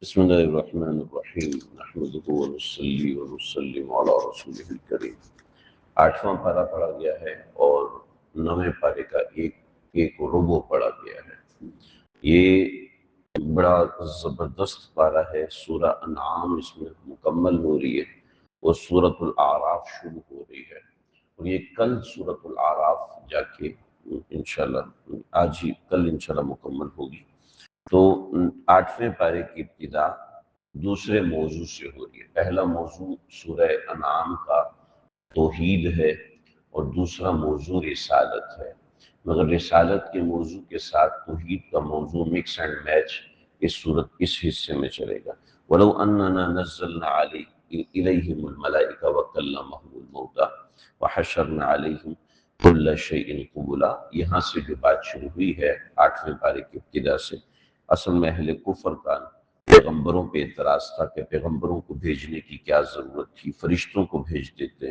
بسم اللہ الرحمن الرحیم نحمدہ ونصلی ونسلم علی رسولہ الکریم۔ 8واں پارہ پڑھا گیا ہے اور 9ویں پارے کا ایک ربع پڑھا گیا ہے۔ یہ بڑا زبردست پارہ ہے۔ سورہ انعام اس میں مکمل ہو رہی ہے اور سورۃ الاعراف شروع ہو رہی ہے، اور یہ کل سورۃ الاعراف جا کے انشاءاللہ کل انشاءاللہ مکمل ہوگی۔ تو 8ویں پارے کی ابتدا دوسرے موضوع سے ہو رہی ہے۔ پہلا موضوع سورہ انعام کا توحید ہے اور دوسرا موضوع رسالت ہے، مگر رسالت کے موضوع کے ساتھ توحید کا موضوع مکس اینڈ میچ اس حصے میں چلے گا۔ وَلَوْ أَنَّنَا نَزَّلْنَا إِلَيْهِمُ الْمَلَائِكَةَ وَكَلَّمَهُمُ الْمَوْتَى وَحَشَرْنَا عَلَيْهِمْ كُلَّ شَيْءٍ قُبُلًا، یہاں سے جو بات شروع ہوئی ہے 8ویں پارے کی ابتدا سے، اصل میں اہل کفر کا پیغمبروں پہ اعتراض تھا کہ پیغمبروں کو بھیجنے کی کیا ضرورت تھی، فرشتوں کو بھیج دیتے۔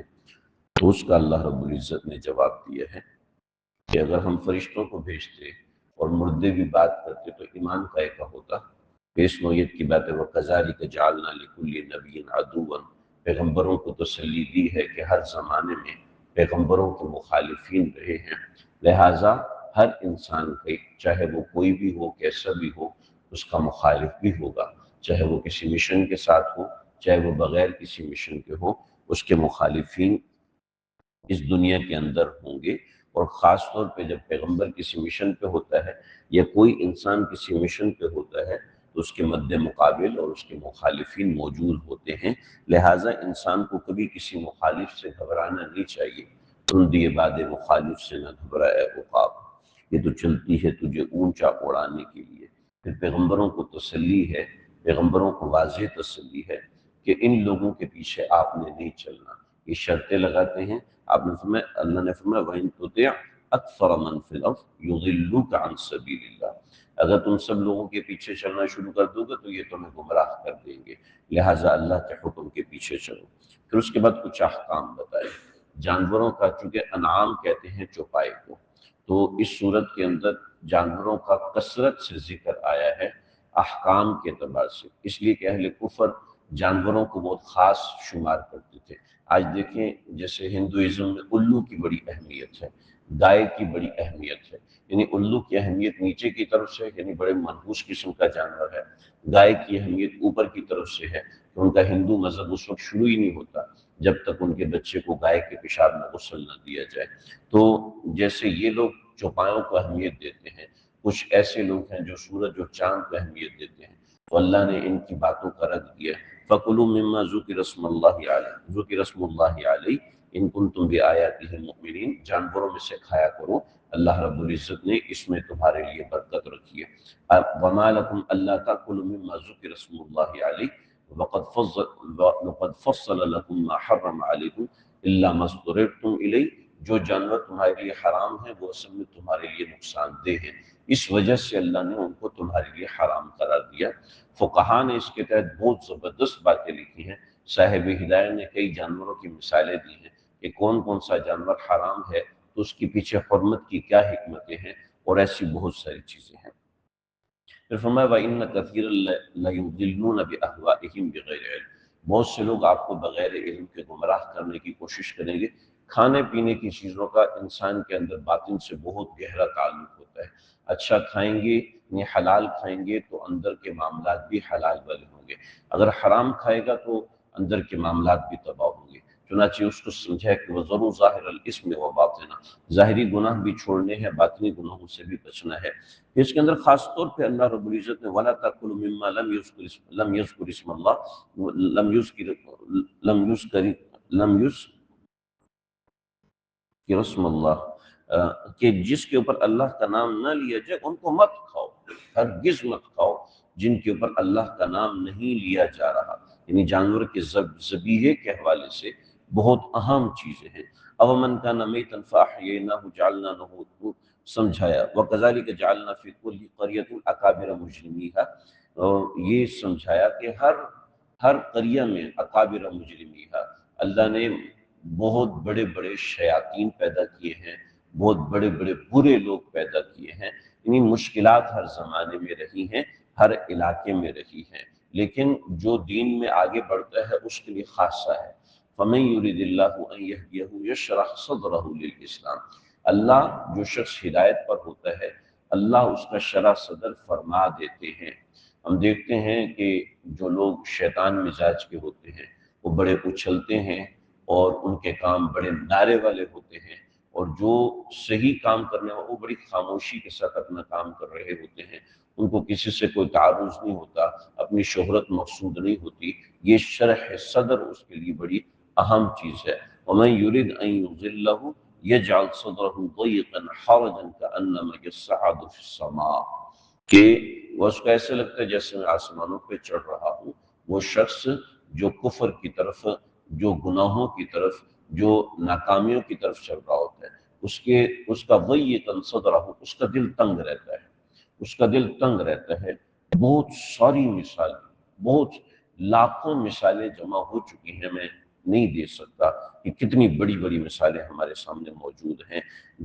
تو اس کا اللہ رب العزت نے جواب دیا ہے کہ اگر ہم فرشتوں کو بھیجتے اور مردے بھی بات کرتے تو ایمان کا ایک ہوتا۔ اس نوعیت کی بات ہے۔ وَكَذَلِكَ جَعَلْنَا لِكُلِّ نَبِيٍّ عَدُوًّا، پیغمبروں کو تسلی دی ہے کہ ہر زمانے میں پیغمبروں کے مخالفین رہے ہیں، لہٰذا ہر انسان کا چاہے وہ کوئی بھی ہو، کیسا بھی ہو، اس کا مخالف بھی ہوگا، چاہے وہ کسی مشن کے ساتھ ہو، چاہے وہ بغیر کسی مشن کے ہو، اس کے مخالفین اس دنیا کے اندر ہوں گے۔ اور خاص طور پہ جب پیغمبر کسی مشن پہ ہوتا ہے یا کوئی انسان کسی مشن پہ ہوتا ہے تو اس کے مد مقابل اور اس کے مخالفین موجود ہوتے ہیں، لہٰذا انسان کو کبھی کسی مخالف سے گھبرانا نہیں چاہیے۔ تم دیے باد مخالف سے نہ گھبرائے عقاب، یہ تو چلتی ہے تجھے اونچا اڑانے کے لیے۔ پھر پیغمبروں کو تسلی ہے، پیغمبروں کو واضح تسلی ہے کہ ان لوگوں کے پیچھے آپ نے نہیں چلنا۔ یہ شرطیں لگاتے ہیں۔ آپ نے فرمایا، اللہ نے فرمایا وَإِن تُطِعْ أَكْثَرَ مَنْ فِي الْأَرْضِ يُضِلُّوكَ عَنْ سَبِيلِ اللَّهِ، اگر تم سب لوگوں کے پیچھے چلنا شروع کر دو گے تو یہ تمہیں گمراہ کر دیں گے، لہٰذا اللہ کے حکم کے پیچھے چلو۔ پھر اس کے بعد کچھ احکام بتائے جانوروں کا، چونکہ انعام کہتے ہیں چوپائے کو، تو اس صورت کے اندر جانوروں کا کثرت سے ذکر آیا ہے احکام کے اعتبار سے، اس لیے کہ اہل کفر جانوروں کو بہت خاص شمار کرتے تھے۔ آج دیکھیں جیسے ہندوازم میں الو کی بڑی اہمیت ہے، گائے کی بڑی اہمیت ہے، یعنی الو کی اہمیت نیچے کی طرف سے یعنی بڑے منحوس قسم کا جانور ہے، گائے کی اہمیت اوپر کی طرف سے ہے کہ ان کا ہندو مذہب اس وقت شروع ہی نہیں ہوتا جب تک ان کے بچے کو گائے کے پیشاب میں غسل نہ دیا جائے۔ تو جیسے یہ لوگ چوپایوں کو اہمیت دیتے ہیں، کچھ ایسے لوگ ہیں جو سورج اور چاند کو اہمیت دیتے ہیں، تو اللہ نے ان کی باتوں کا رد دیا۔ فَكُلُوا مِمَّا ذُكِرَ اسْمُ اللَّهِ عَلَيْهِ إِن كُنتُم بِآيَاتِهِ مُؤْمِنِينَ، جانوروں میں سے کھایا کرو، اللہ رب العزت نے اس میں تمہارے لیے برکت رکھی ہے۔ وَمَا لَكُمْ أَلَّا تَأْكُلُوا مِمَّا ذُكِرَ اسْمُ اللَّهِ عَلَيْهِ وَقَدْ فَصَّلَ لَكُم مَّا حَرَّمَ عَلَيْكُمْ إِلَّا مَا اضْطُرِرْتُمْ إِلَيْهِ، جو جانور تمہارے لیے حرام ہیں وہ اصل میں تمہارے لیے نقصان دہ ہیں، اس وجہ سے اللہ نے ان کو تمہارے لیے حرام قرار دیا۔ فقہا نے اس کے تحت بہت زبردست باتیں لکھی ہیں، صاحب ہدایہ نے کئی جانوروں کی مثالیں دی ہیں کہ کون کون سا جانور حرام ہے تو اس کے پیچھے حرمت کی کیا حکمتیں ہیں، اور ایسی بہت ساری چیزیں ہیں۔ پھر فرمایا وَإِنَّ كَثِيرًا لَيُضِلُّونَ بِأَهْوَائِهِمْ بِغَيْرِ عِلْمٍ، بہت سے لوگ آپ کو بغیر علم کے گمراہ کرنے کی کوشش کریں گے۔ کھانے پینے کی چیزوں کا انسان کے اندر باطن سے بہت گہرا تعلق ہوتا ہے۔ اچھا کھائیں گے یعنی حلال کھائیں گے تو اندر کے معاملات بھی حلال والے ہوں گے، اگر حرام کھائے گا تو اندر کے معاملات بھی تباہ ہوں گے۔ چنانچہ اس کو سمجھا کہ وَذَرُوا ظَاهِرَ الْإِثْمِ وَبَاطِنَهُ، ظاہری گناہ بھی چھوڑنے ہیں، باطنی گناہوں سے بھی بچنا ہے۔ اس کے اندر خاص طور پہ اللہ رب العزت نے وَلَا تَأْكُلُوا مِمَّا لَمْ يُذْكَرِ اسْمُ اللَّهِ لَمْ يُذْكَرِ اسْمُ اللَّهِ، کہ جس کے اوپر اللہ کا نام نہ لیا جائے ان کو مت کھاؤ، ہرگز مت کھاؤ جن کے اوپر اللہ کا نام نہیں لیا جا رہا، یعنی جانور کے ذبیحے کے حوالے سے بہت اہم چیزیں ہیں۔ أَوَمَنْ كَانَ مَيْتًا فَأَحْيَيْنَاهُ جَعَلْنَا لَهُ، سمجھایا وَكَذَلِكَ جَعَلْنَا فِي كُلِّ قَرْيَةٍ أَكَابِرَ مُجْرِمِيهَا، اور یہ سمجھایا کہ ہر قریہ میں اکابر مجرمیہا، اللہ نے بہت بڑے بڑے شیاطین پیدا کیے ہیں، بہت بڑے بڑے برے لوگ پیدا کیے ہیں، یعنی مشکلات ہر زمانے میں رہی ہیں، ہر علاقے میں رہی ہیں، لیکن جو دین میں آگے بڑھتا ہے اس کے لیے خاصہ ہے۔ فَمَن يُرِدِ اللَّهُ أَن يَهْدِيَهُ يَشْرَحْ صَدْرَهُ لِلْإِسْلَامِ، اللہ جو شخص ہدایت پر ہوتا ہے اللہ اس کا شرح صدر فرما دیتے ہیں۔ ہم دیکھتے ہیں کہ جو لوگ شیطان مزاج کے ہوتے ہیں وہ بڑے اچھلتے ہیں اور ان کے کام بڑے نعرے والے ہوتے ہیں، اور جو صحیح کام کرنے والے وہ بڑی خاموشی کے ساتھ اپنا کام کر رہے ہوتے ہیں، ان کو کسی سے کوئی تعارض نہیں ہوتا، اپنی شہرت مقصود نہیں ہوتی۔ یہ شرح صدر اس کے لیے بڑی اہم چیز ہے۔ وَمَن يُرِدْ أَن يُضِلَّهُ يَجْعَلْ صَدْرَهُ ضَيِّقًا حَرَجًا كَأَنَّمَا يَصَّعَّدُ فِي السَّمَاءِ، کہ وہ اس کو ایسے لگتا ہے جیسے میں آسمانوں پہ چڑھ رہا ہوں۔ وہ شخص جو کفر کی طرف، جو گناہوں کی طرف، جو ناکامیوں کی طرف چل رہا ہوتا ہے، اس کا ضیقاً صدرہ، اس کا دل تنگ رہتا ہے، اس کا دل تنگ رہتا ہے۔ بہت ساری مثالیں، بہت لاکھوں مثالیں جمع ہو چکی ہیں، میں نہیں دے سکتا کہ کتنی بڑی بڑی مثالیں ہمارے سامنے موجود ہیں۔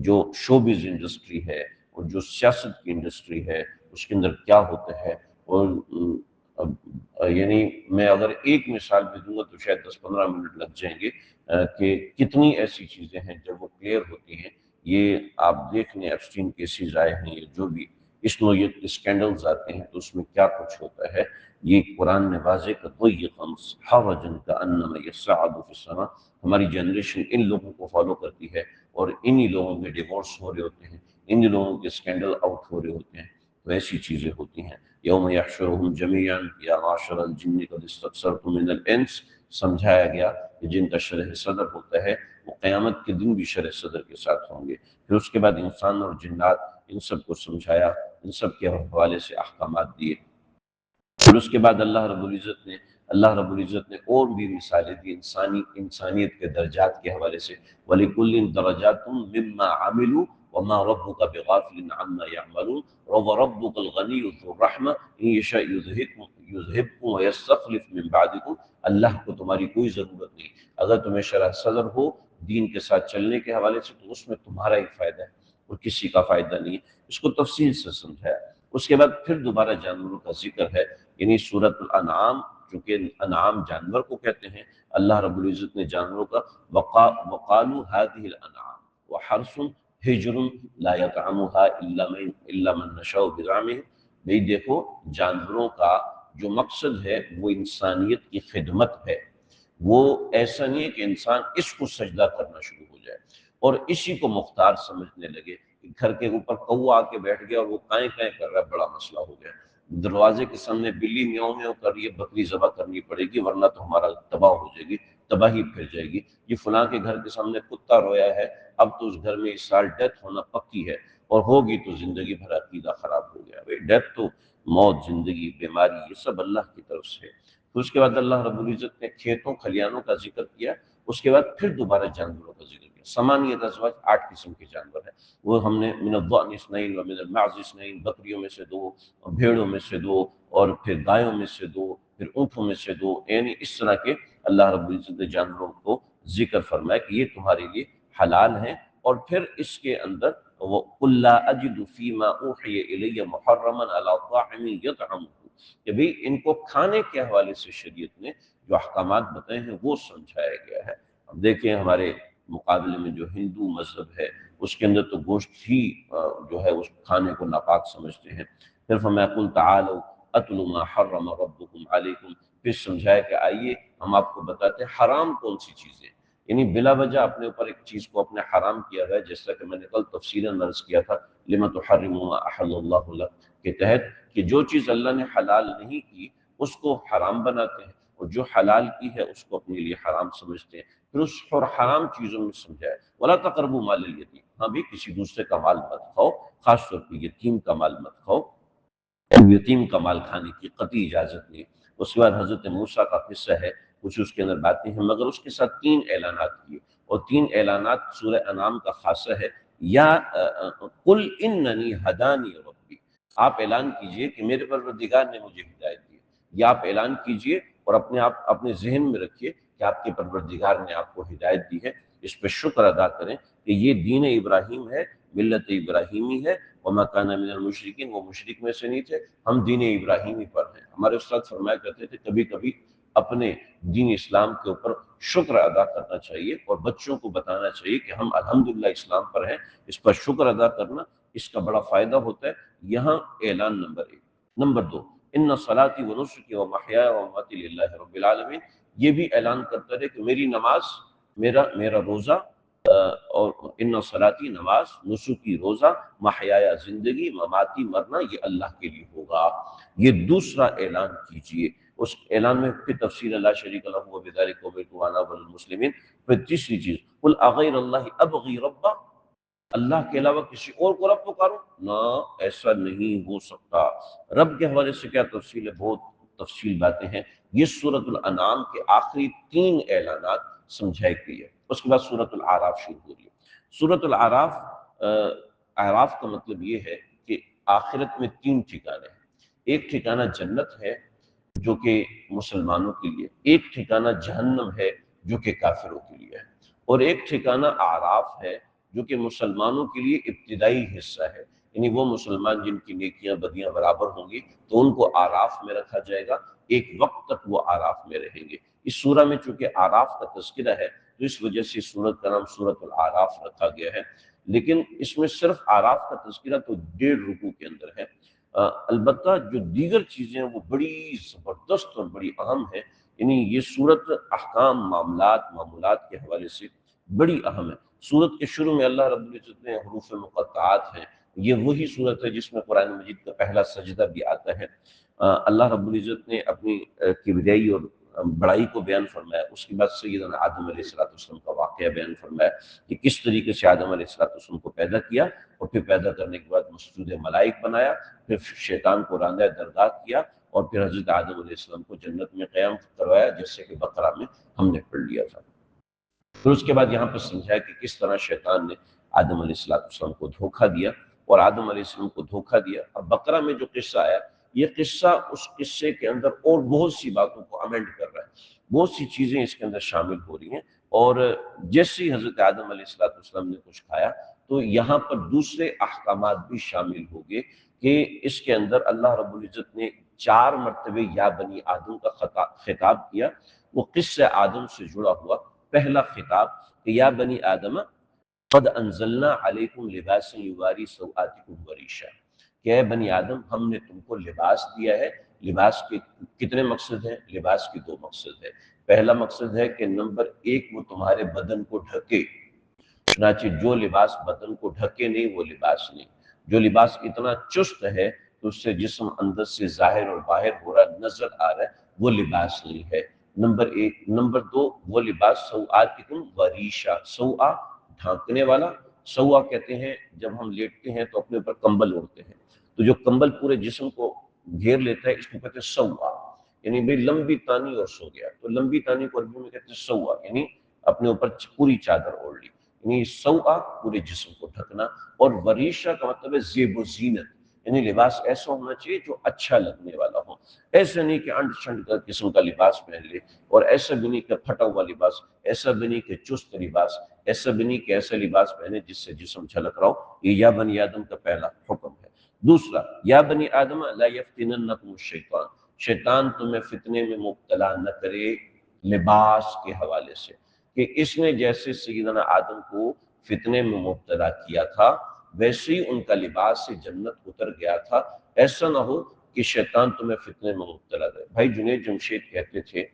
جو شوبز انڈسٹری ہے اور جو سیاست کی انڈسٹری ہے اس کے اندر کیا ہوتا ہے، اور یعنی میں اگر ایک مثال بھی دوں گا تو شاید 10-15 منٹ لگ جائیں گے کہ کتنی ایسی چیزیں ہیں جب وہ کلیئر ہوتی ہیں۔ یہ آپ دیکھ لیں ایپسٹین کیسز آئے ہیں، یہ جو بھی اس نوعیت کے اسکینڈلز آتے ہیں تو اس میں کیا کچھ ہوتا ہے، یہ قرآن نے واضح کر ضیقاً حرجاً کأنما یصعد فی السماء۔ ہماری جنریشن ان لوگوں کو فالو کرتی ہے اور انہی لوگوں کے ڈیورس ہو رہے ہوتے ہیں، انہی لوگوں کے اسکینڈل آؤٹ ہو رہے ہوتے ہیں، تو ایسی چیزیں ہوتی ہیں۔ یوم یحشرہم جمیعا یا معشر الجن قد استکثرتم من الانس، سمجھایا گیا کہ جن کا شرح صدر ہوتا ہے وہ قیامت کے دن بھی شرح صدر کے ساتھ ہوں گے۔ پھر اس کے بعد انسان اور جنات، ان سب کو سمجھایا، ان سب کے حوالے سے احکامات دیے۔ پھر اس کے بعد اللہ رب العزت نے اور بھی مثالیں دی انسانیت کے درجات کے حوالے سے۔ وَلِكُلٍّ دَرَجَاتٌ مِّمَّا عَمِلُوا وَمَا رَبُّكَ بِغَافِلٍ عَمَّا يَعْمَلُونَ وَرَبُّكَ الْغَنِيُّ ذُو الرَّحْمَةِ إِن يَشَأْ يُذْهِبْكُمْ وَيَسْتَخْلِفْ مِن بَعْدِكُمْ۔ اللہ کو تمہاری کوئی ضرورت نہیں، اگر تمہیں شرح صدر ہو دین کے ساتھ چلنے کے حوالے سے تو اس میں تمہارا ہی فائدہ ہے اور کسی کا فائدہ نہیں ہے۔ اس کو تفصیل سے سمجھایا۔ اس کے بعد پھر دوبارہ جانوروں کا ذکر ہے، یعنی سورۃ الانعام، چونکہ انعام جانور کو کہتے ہیں، اللہ رب العزت نے جانوروں کا وقالوا هذه الانعام وحرث حجر لا يطعمها الا من نشاء بزعمهم۔ بھئی دیکھو جانوروں کا جو مقصد ہے وہ انسانیت کی خدمت ہے، وہ ایسا نہیں ہے کہ انسان اس کو سجدہ کرنا شروع ہو جائے اور اسی کو مختار سمجھنے لگے۔ گھر کے اوپر کوا آ کے بیٹھ گیا اور وہ کائیں کائیں کر رہا ہے، بڑا مسئلہ ہو گیا۔ دروازے کے سامنے بلی میاؤں میاؤں کر رہی ہے، بکری ذبح کرنی پڑے گی ورنہ تو ہمارا تباہ ہو جائے گی، تباہی پھیل جائے گی۔ یہ فلاں کے گھر کے سامنے کتا رویا ہے، اب تو اس گھر میں اس سال ڈیتھ ہونا پکی ہے، اور ہوگی تو زندگی بھر عقیدہ خراب ہو گیا۔ ڈیتھ تو موت، زندگی، بیماری، یہ سب اللہ کی طرف سے۔ پھر اس کے بعد اللہ رب العزت نے کھیتوں کھلیانوں کا ذکر کیا، اس کے بعد پھر دوبارہ جانوروں کا ذکر کیا۔ ثمانیۃ ازواج، 8 قسم کے جانور ہیں، وہ ہم نے من الضأن اثنین ومن المعز اثنین، بکریوں میں سے 2، بھیڑوں میں سے 2، اور پھر گایوں میں سے 2، پھر اونٹوں میں سے 2، یعنی اس طرح کے اللہ رب العزت نے جانوروں کو ذکر فرمایا کہ یہ تمہارے لیے حلال ہیں۔ اور پھر اس کے اندر وہ قُل لا اجد فیما اوحی الی محرما علی طاعم یطعمہ، کہ بھی ان کو کھانے کے حوالے سے شریعت نے جو احکامات بتائے ہیں وہ سمجھایا گیا ہے۔ اب دیکھیں ہمارے مقابلے میں جو ہندو مذہب ہے اس کے اندر تو گوشت ہی جو ہے اس کھانے کو ناپاک سمجھتے ہیں۔ پھر فرمایا قل تعالوا اتل ما حرم ربکم علیکم، پھر سمجھایا کہ آئیے ہم آپ کو بتاتے ہیں حرام کون سی چیزیں، یعنی بلا وجہ اپنے اوپر ایک چیز کو اپنے حرام کیا گیا، جیسا کہ میں نے کل تفصیلاً عرض کیا تھا لما تحرم ما احل اللہ لک کے تحت، کہ جو چیز اللہ نے حلال نہیں کی اس کو حرام بناتے ہیں، اور جو حلال کی ہے اس کو اپنے لیے حرام سمجھتے ہیں۔ پھر اس اور حرام چیزوں میں سمجھایا ولا تقربوا مال الیتیم، ہاں بھی کسی دوسرے کا مال مت کھاؤ، خاص طور پہ یتیم کا مال مت کھاؤ، یتیم کا مال کھانے کی قطعی اجازت نہیں۔ اس کے بعد حضرت موسیٰ کا قصہ ہے، کچھ اس کے اندر باتیں ہیں، مگر اس کے ساتھ 3 اعلانات کیے، اور 3 اعلانات سورہ انعام کا خاصہ ہے۔ یا قل اننی ہدانی ربی، آپ اعلان کیجئے کہ میرے پروردگار نے مجھے ہدایت دی، یا آپ اعلان کیجئے اور اپنے ذہن میں رکھیے کہ آپ کے پروردگار نے آپ کو ہدایت دی ہے، اس پہ شکر ادا کریں کہ یہ دین ابراہیم ہے ملت ابراہیمی ہے، وما کان من المشرکین، وہ مشرک میں سے نہیں تھے، ہم دین ابراہیمی پر ہیں۔ ہمارے استاد فرمایا کرتے تھے کبھی کبھی اپنے دین اسلام کے اوپر شکر ادا کرنا چاہیے اور بچوں کو بتانا چاہیے کہ ہم الحمدللہ اسلام پر ہیں، اس پر شکر ادا کرنا اس کا بڑا فائدہ ہوتا ہے۔ یہاں اعلان نمبر 1۔ نمبر 2، ان صلاتی و نسکی و محیای و مماتی للہ رب العالمین، یہ بھی اعلان کرتا ہے کہ میری نماز، میرا روزہ، اور ان صلاتی نماز، نسکی روزہ، محیایا زندگی، مماتی مرنا، یہ اللہ کے لیے ہوگا۔ یہ دوسرا اعلان کیجئے۔ اس اعلان میں پھر تفصیل لا شریک لہ وبذلک امرت وانا اول المسلمین۔ پھر تیسری چیز، قل اغیر اللہ ابغی ربا، اللہ کے علاوہ کسی اور کو رب پکارو نہ، ایسا نہیں ہو سکتا۔ رب کے حوالے سے کیا تفصیل ہے، بہت تفصیل باتیں ہیں۔ یہ سورۃ الانعام کے آخری 3 اعلانات سمجھائی گئی ہے۔ اس کے بعد سورۃ الاعراف شروع ہو رہی ہے۔ سورۃ الاعراف، اعراف کا مطلب یہ ہے کہ آخرت میں 3 ٹھکانے ہیں۔ ایک ٹھکانہ جنت ہے جو کہ مسلمانوں کے لیے، ایک ٹھکانہ جہنم ہے جو کہ کافروں کے لیے ہے، اور ایک ٹھکانہ اعراف ہے جو کہ مسلمانوں کے لیے ابتدائی حصہ ہے، یعنی وہ مسلمان جن کی نیکیاں بدیاں برابر ہوں گی تو ان کو اعراف میں رکھا جائے گا، ایک وقت تک وہ اعراف میں رہیں گے۔ اس سورہ میں چونکہ اعراف کا تذکرہ ہے تو اس وجہ سے سورت کا نام سورۃ الاعراف رکھا گیا ہے، لیکن اس میں صرف اعراف کا تذکرہ تو 1.5 رکوع کے اندر ہے۔ البتہ جو دیگر چیزیں وہ بڑی زبردست اور بڑی اہم ہیں، یعنی یہ سورت احکام، معاملات کے حوالے سے بڑی اہم ہے۔ سورت کے شروع میں اللہ رب العزت نے حروف مقطعات ہیں، یہ وہی سورت ہے جس میں قرآن مجید کا پہلا سجدہ بھی آتا ہے۔ اللہ رب العزت نے اپنی کبریائی اور بڑائی کو بیان فرمایا، اس کے بعد سیدنا آدم علیہ السلام کا واقعہ بیان فرمایا کہ کس طریقے سے آدم علیہ السلام کو پیدا کیا، اور پھر پیدا کرنے کے بعد مسجود ملائک بنایا، پھر شیطان کو راندہ درگاہ کیا، اور پھر حضرت آدم علیہ السلام کو جنت میں قیام کروایا، جیسے کہ بقرہ میں ہم نے پڑھ لیا تھا۔ پھر اس کے بعد یہاں پر سمجھایا کہ کس طرح شیطان نے آدم علیہ السلام کو دھوکہ دیا، اور آدم علیہ السلام کو دھوکہ دیا۔ اب بقرہ میں جو قصہ آیا، یہ قصہ اس قصے کے اندر اور بہت سی باتوں کو امینڈ کر رہا ہے، بہت سی چیزیں اس کے اندر شامل ہو رہی ہیں، اور جیسے ہی حضرت آدم علیہ السلام نے کچھ کھایا تو یہاں پر دوسرے احکامات بھی شامل ہو گئے کہ اس کے اندر اللہ رب العزت نے 4 مرتبہ یا بنی آدم کا خطاب کیا، وہ قصہ آدم سے جڑا ہوا پہلا خطاب کہ یا بنی آدم قد انزلنا علیکم لباسا یواری سوآتکم وریشا، کہ اے بنی آدم ہم نے تم کو لباس دیا ہے۔ لباس کے کتنے مقصد ہیں؟ لباس کے 2 مقصد ہیں۔ پہلا مقصد ہے کہ نمبر 1 وہ تمہارے بدن کو ڈھکے، چنانچہ جو لباس بدن کو ڈھکے نہیں وہ لباس نہیں۔ جو لباس اتنا چست ہے تو اس سے جسم اندر سے ظاہر اور باہر ہو رہا نظر آ رہا ہے، وہ لباس نہیں ہے، نمبر 1۔ نمبر 2، وہ لباس سوآتکم وریشا، سوآ ڈھانکنے والا، سوا کہتے ہیں جب ہم لیٹتے ہیں تو اپنے اوپر کمبل اوڑھتے ہیں، تو جو کمبل پورے جسم کو گھیر لیتا ہے اس کو کہتے ہیں سوا، یعنی بھئی لمبی تانی اور سو گیا، تو لمبی تانی کو عربی میں کہتے ہیں سوا، یعنی اپنے اوپر پوری چادر اوڑھ لی، یعنی سوا پورے جسم کو ڈھکنا۔ اور وریشہ کا مطلب ہے زیب و زینت، یعنی لباس ایسا ہونا چاہیے جو اچھا لگنے والا ہو، ایسا نہیں کہ انٹ شنٹ کا قسم کا لباس پہن لے، اور ایسا بھی نہیں کہ پھٹا ہوا لباس، ایسا بھی نہیں کہ چست لباس، ایسا بھی نہیں کہ ایسا لباس پہنے جس سے جسم جھلک رہا ہو۔ یہ یا بنی آدم کا پہلا حکم ہے۔ دوسرا، یا بنی آدم لا یفتننکم الشیطان، شیطان تمہیں فتنے میں مبتلا نہ کرے لباس کے حوالے سے، کہ اس نے جیسے سیدنا آدم کو فتنے میں مبتلا کیا تھا ویسے ہی ان کا لباس سے جنت اتر گیا تھا، ایسا نہ ہو کہ شیطان تمہیں فتنے میں مبتلا کرے۔ بھائی جنید جمشید کہتے تھے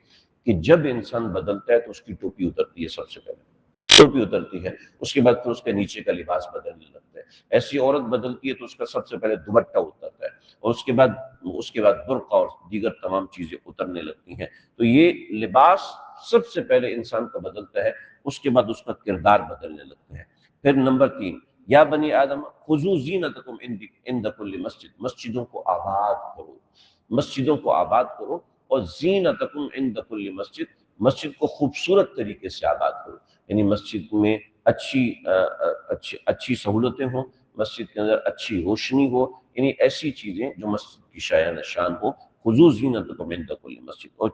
کہ جب انسان بدلتا ہے تو اس کی ٹوپی اترتی ہے، سب سے پہلے ٹوپی اترتی ہے، اس کے بعد پھر اس کے نیچے کا لباس بدلنے لگتا ہے۔ ایسی عورت بدلتی ہے تو اس کا سب سے پہلے دوپٹہ اترتا ہے، اور اس کے بعد برقع اور دیگر تمام چیزیں اترنے لگتی ہیں۔ تو یہ لباس سب سے پہلے انسان کا بدلتا ہے، اس کے بعد اس کا کردار بدلنے لگتا ہے۔ پھر نمبر 3، یا بنی آدم خذوا زینتکم عند کل مسجد، مسجدوں کو آباد کرو، مسجدوں کو آباد کرو، اور زینتکم عند کل مسجد، مسجد کو خوبصورت طریقے سے آباد کرو، یعنی مسجد میں اچھی سہولتیں ہوں، مسجد کے اندر اچھی روشنی ہو، یعنی ایسی چیزیں جو مسجد کی شایان نشان ہو۔ خذوا زینتکم عند کل مسجد۔ اور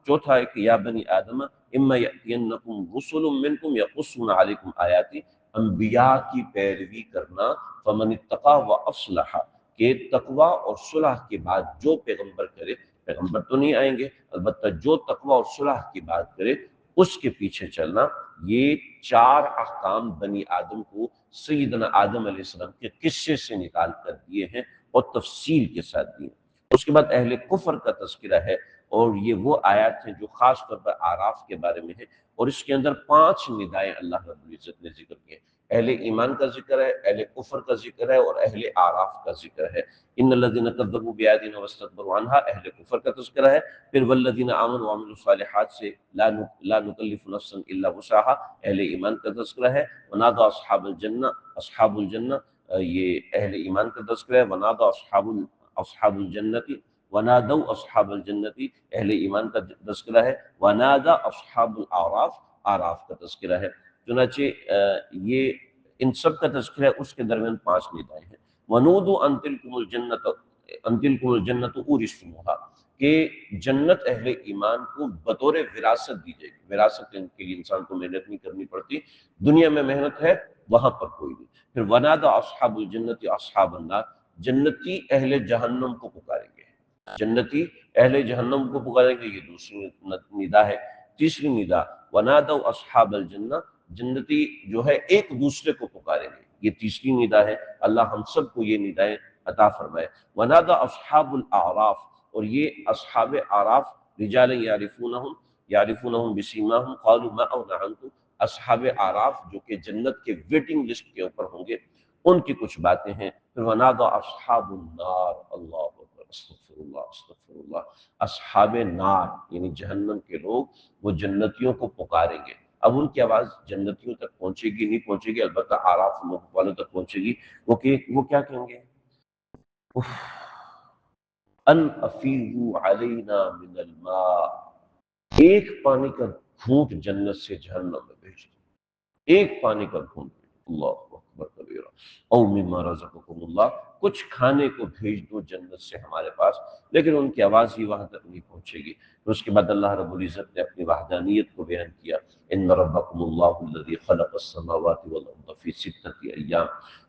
چوتھا ہے کہ یا بنی آدم اما یأتینکم رسل منکم یقصون علیکم آیاتی، انبیاء کی پیروی کرنا، فمن اتقا و اصلح، کہ تقوی اور صلح کے بعد جو پیغمبر کرے، پیغمبر تو نہیں آئیں گے، البتہ جو تقوی اور صلح کی بات کرے اس کے پیچھے چلنا، یہ چار احکام بنی آدم کو سیدنا آدم علیہ السلام کے قصے سے نکال کر دیے ہیں اور تفصیل کے ساتھ دیے۔ اس کے بعد اہل کفر کا تذکرہ ہے، اور یہ وہ آیات ہیں جو خاص طور پر اعراف کے بارے میں ہے، اور اس کے اندر 5 ندائیں اللہ رب العزت نے ذکر کی ہیں۔ اہل ایمان کا ذکر ہے، اہل کفر کا ذکر ہے، اور اہل اعراف کا ذکر ہے۔ ان الذين كذبوا بآياتنا واستكبروا عنها، اہل کفر کا تذکرہ ہے۔ پھر والذین آمنوا وعملوا الصالحات سے لا نکلف نفسا الا وسعها، اہل ایمان کا تذکرہ ہے۔ ونادى اصحاب الجنہ، یہ اہل ایمان کا تذکرہ ہے۔ ونادى اصحاب الجنۃ، ونادوا اصحاب الجنۃ، اہل ایمان کا تذکرہ ہے۔ ونادى اصحاب الاعراف، اعراف کا تذکرہ ہے۔ چنانچہ یہ ان سب کا تذکرہ ہے، اس کے درمیان 5 ندائیں ہیں۔ ونودوا ان تلکم الجنۃ اورثتموها، کہ جنت اہل ایمان کو بطور وراثت دی جائے گی۔ وراثت کے لیے انسان کو محنت نہیں کرنی پڑتی، دنیا میں محنت ہے، وہاں پر کوئی نہیں۔ پھر ونادى اصحاب الجنۃ اصحاب النار، جنتی اہل جہنم کو پکاریں گے، جنتی اہل جہنم کو پکاریں گے، یہ دوسری ندا ہے۔ تیسری ندا ونادوا اصحاب الجنہ، جنتی جو ہے ایک دوسرے کو پکاریں گے، یہ تیسری ندا ہے۔ اللہ ہم سب کو یہ ندائیں عطا فرمائے۔ ونادى اصحاب الاعراف، اور یہ اصحاب اعراف رجال یعرفونہم بسیماہم قالوا ما اغنی عنکم، اصحاب اعراف جو کہ جنت کے ویٹنگ لسٹ کے اوپر ہوں گے، ان کی کچھ باتیں ہیں۔ پھر ونادى اصحاب النار، اللہ اکبر، استغفر اللہ استغفر اللہ، اصحاب نار یعنی جہنم کے لوگ وہ جنتیوں کو پکاریں گے۔ اب ان کی آواز جنتیوں تک پہنچے گی نہیں پہنچے گی، البتہ اعراف والوں تک پہنچے گی۔ وہ کیا کہیں گے؟ ان افیضوا علینا من الماء، ایک پانی کا گھونٹ جنت سے جہنم میں بھیج دو، ایک پانی کا گھونٹ، اللہ اکبر کبیرہ، او مما رزقکم اللہ، کچھ کھانے کو بھیج دو جنت سے ہمارے پاس، لیکن ان کی آواز ہی وہاں تک نہیں پہنچے گی۔ پھر اس کے بعد اللہ رب العزت نے اپنی وحدانیت کو بیان کیا، ان ربکم اللہ الذی خلق السماوات والارض فی 6 ایام۔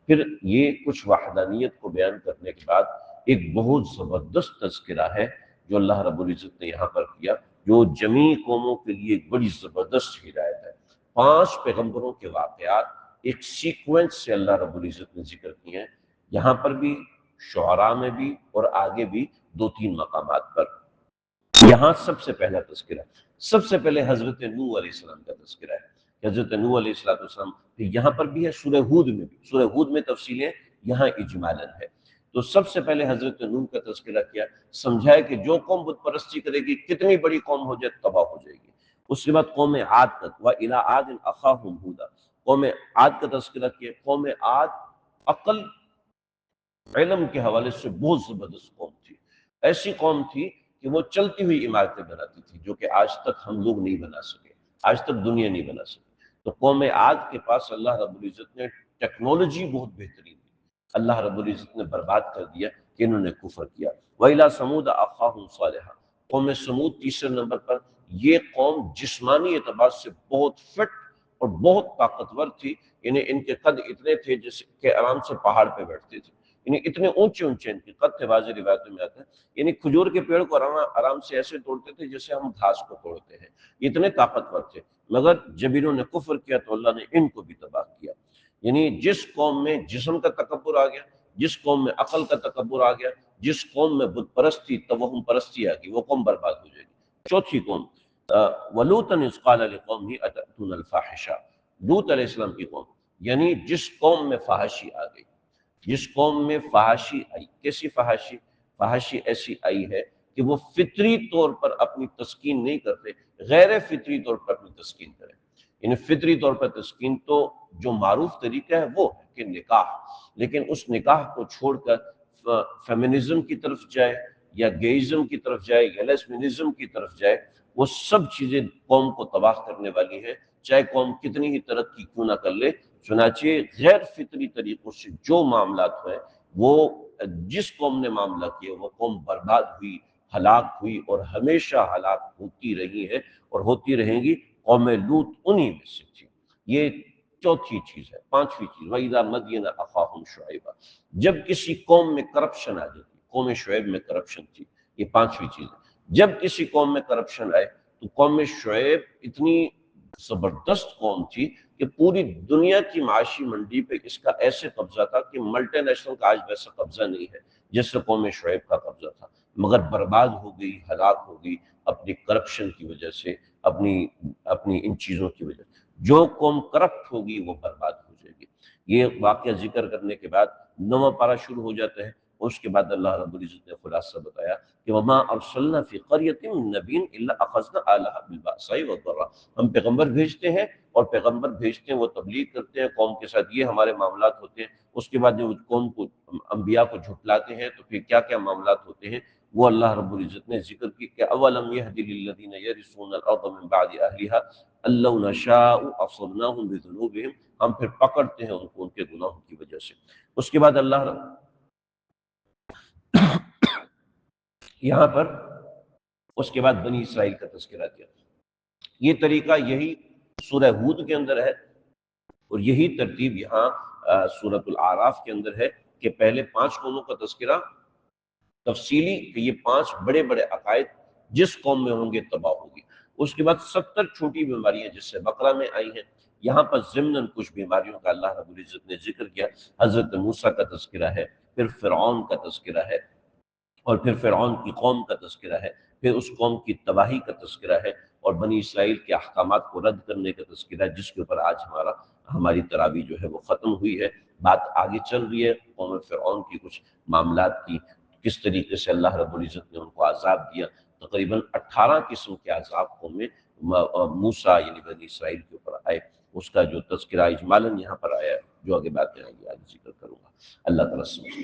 پھر یہ کچھ وحدانیت کو بیان کرنے کے بعد ایک بہت زبردست تذکرہ ہے جو اللہ رب العزت نے یہاں پر کیا، جو جمیع قوموں کے لیے ایک بڑی زبردست ہدایت ہے۔ 5 پیغمبروں کے واقعات ایک سیکوینس سے اللہ رب العزت نے ذکر کیے ہیں، یہاں پر بھی، شعراء میں بھی، اور آگے بھی 2-3 مقامات پر۔ یہاں سب سے پہلا تذکرہ، سب سے پہلے حضرت نوح علیہ السلام کا تذکرہ ہے۔ حضرت نوح علیہ السلام یہاں پر بھی ہے، سورہ ہود میں بھی، سورہ ہود میں تفصیلیں، یہاں اجمالاً ہے۔ تو سب سے پہلے حضرت نوح کا تذکرہ کیا، سمجھایا کہ جو قوم بت پرستی کرے گی کتنی بڑی قوم ہو جائے تباہ ہو جائے گی۔ اس کے بعد قوم عاد تک، وَإِلَىٰ عَادٍ أَخَاهُمْ هُودًا، قوم عاد کا تذکرہ کیا۔ قوم عاد عقل علم کے حوالے سے بہت زبردست قوم تھی، ایسی قوم تھی کہ وہ چلتی ہوئی عمارتیں بناتی تھی، جو کہ آج تک ہم لوگ نہیں بنا سکے، آج تک دنیا نہیں بنا سکی۔ تو قوم عاد کے پاس اللہ رب العزت نے ٹیکنالوجی بہت بہترین دی، اللہ رب العزت نے برباد کر دیا کہ انہوں نے کفر کیا۔ وَإِلَىٰ ثَمُودَ أَخَاهُمْ صَالِحًا، قوم سمود تیسرے نمبر پر، یہ قوم جسمانی اعتبار سے بہت فٹ اور بہت طاقتور تھی، یعنی ان کے قد اتنے تھے جیسے کہ آرام سے پہاڑ پہ بیٹھتے تھے، یعنی اتنے اونچے اونچے ان کے قد تھے، بعض روایتوں میں آتا ہے یعنی کھجور کے پیڑ کو آرام سے ایسے توڑتے تھے جیسے ہم گھاس کو توڑتے ہیں، اتنے طاقتور تھے۔ مگر جب انہوں نے کفر کیا تو اللہ نے ان کو بھی تباہ کیا۔ یعنی جس قوم میں جسم کا تکبر آ گیا، جس قوم میں عقل کا تکبر آ گیا، جس قوم میں بت پرستی توہم پرستی آ گئی، وہ قوم برباد ہو جائے گی۔ چوتھی قوم وَلُوطًا إِذْ قَالَ لِقَوْمِهِ أَتَأْتُونَ الْفَاحِشَةَ، لوط علیہ السلام کی قوم، یعنی جس قوم میں فحاشی آ گئی، جس قوم میں فحاشی آئی۔ کیسی فحاشی؟ فحاشی ایسی آئی ہے کہ وہ فطری طور پر اپنی تسکین نہیں کرتے، غیر فطری طور پر اپنی تسکین کریں۔ یعنی فطری طور پر تسکین تو جو معروف طریقہ ہے وہ ہے کہ نکاح، لیکن اس نکاح کو چھوڑ کر فیمنزم کی طرف جائے یا گیزم کی طرف جائے یا لیسبینزم کی طرف جائے، وہ سب چیزیں قوم کو تباہ کرنے والی ہیں، چاہے قوم کتنی ہی ترقی کیوں نہ کر لے۔ چنانچہ غیر فطری طریقوں سے جو معاملات ہیں، وہ جس قوم نے معاملہ کیا وہ قوم برباد ہوئی، ہلاک ہوئی، اور ہمیشہ ہلاک ہوتی رہی ہے اور ہوتی رہیں گی۔ قوم لوط انہی میں سے تھی۔ یہ چوتھی چیز ہے، پانچویں چیز، وَإِذَا مَدْيَنَ أَخَاهُمْ شُعَيْبًا، جب کسی قوم میں کرپشن آ جاتی، قوم شعیب میں کرپشن تھی، یہ پانچویں چیز ہے۔ جب کسی قوم میں کرپشن آئے تو قوم شعیب اتنی زبردست قوم تھی کہ پوری دنیا کی معاشی منڈی پہ اس کا ایسے قبضہ تھا کہ ملٹی نیشنل کا آج ویسا قبضہ نہیں ہے جس سے قوم شعیب کا قبضہ تھا، مگر برباد ہو گئی، ہلاک ہو گئی اپنی کرپشن کی وجہ سے، اپنی ان چیزوں کی وجہ سے۔ جو قوم کرپٹ ہوگی وہ برباد ہو جائے گی۔ یہ واقعہ ذکر کرنے کے بعد 9واں پارہ شروع ہو جاتا ہے، اس کے بعد اللہ رب العزت نے خلاصہ بتایا کہ وما ارسلنا فی قریۃ من نبی الا اخذنا اہلها بالبأساء والضراء، ہم پیغمبر بھیجتے ہیں اور پیغمبر بھیجتے ہیں وہ تبلیغ کرتے ہیں، قوم کے ساتھ یہ ہمارے معاملات ہوتے ہیں، اس کے بعد جب قوم کو انبیاء کو جھٹلاتے ہیں تو پھر کیا کیا معاملات ہوتے ہیں وہ اللہ رب العزت نے ذکر کی کہ اولم یہد للذین یرثون الارض من بعد اہلها ان لو نشاء اصبناهم بذنوبهم، ہم پھر پکڑتے ہیں ان کو ان کے گناہوں کی وجہ سے۔ اس کے بعد اللہ یہاں پر اس کے بعد بنی اسرائیل کا تذکرہ کیا۔ یہ طریقہ یہی سورہ ہود کے اندر ہے اور یہی ترتیب یہاں سورۃ الاعراف کے اندر ہے کہ پہلے 5 قوموں کا تذکرہ تفصیلی کہ یہ 5 بڑے بڑے عقائد جس قوم میں ہوں گے تباہ ہوگی۔ اس کے بعد 70 چھوٹی بیماریاں جس سے بقرہ میں آئی ہیں، یہاں پر ضمناً کچھ بیماریوں کا اللہ رب العزت نے ذکر کیا۔ حضرت موسیٰ کا تذکرہ ہے، پھر فرعون کا تذکرہ ہے، اور پھر فرعون کی قوم کا تذکرہ ہے، پھر اس قوم کی تباہی کا تذکرہ ہے، اور بنی اسرائیل کے احکامات کو رد کرنے کا تذکرہ ہے، جس کے اوپر آج ہماری تراویح جو ہے وہ ختم ہوئی ہے۔ بات آگے چل رہی ہے قوم فرعون کی کچھ معاملات کی، کس طریقے سے اللہ رب العزت نے ان کو عذاب دیا۔ تقریباً 18 قسم کے عذاب قوم موسیٰ یعنی بنی اسرائیل کے اوپر آئے، اس کا جو تذکرہ اجمالاً یہاں پر آیا ہے، جو آگے باتیں آئیں گی آگے ذکر کروں گا۔ اللہ تعالیٰ سمجھے۔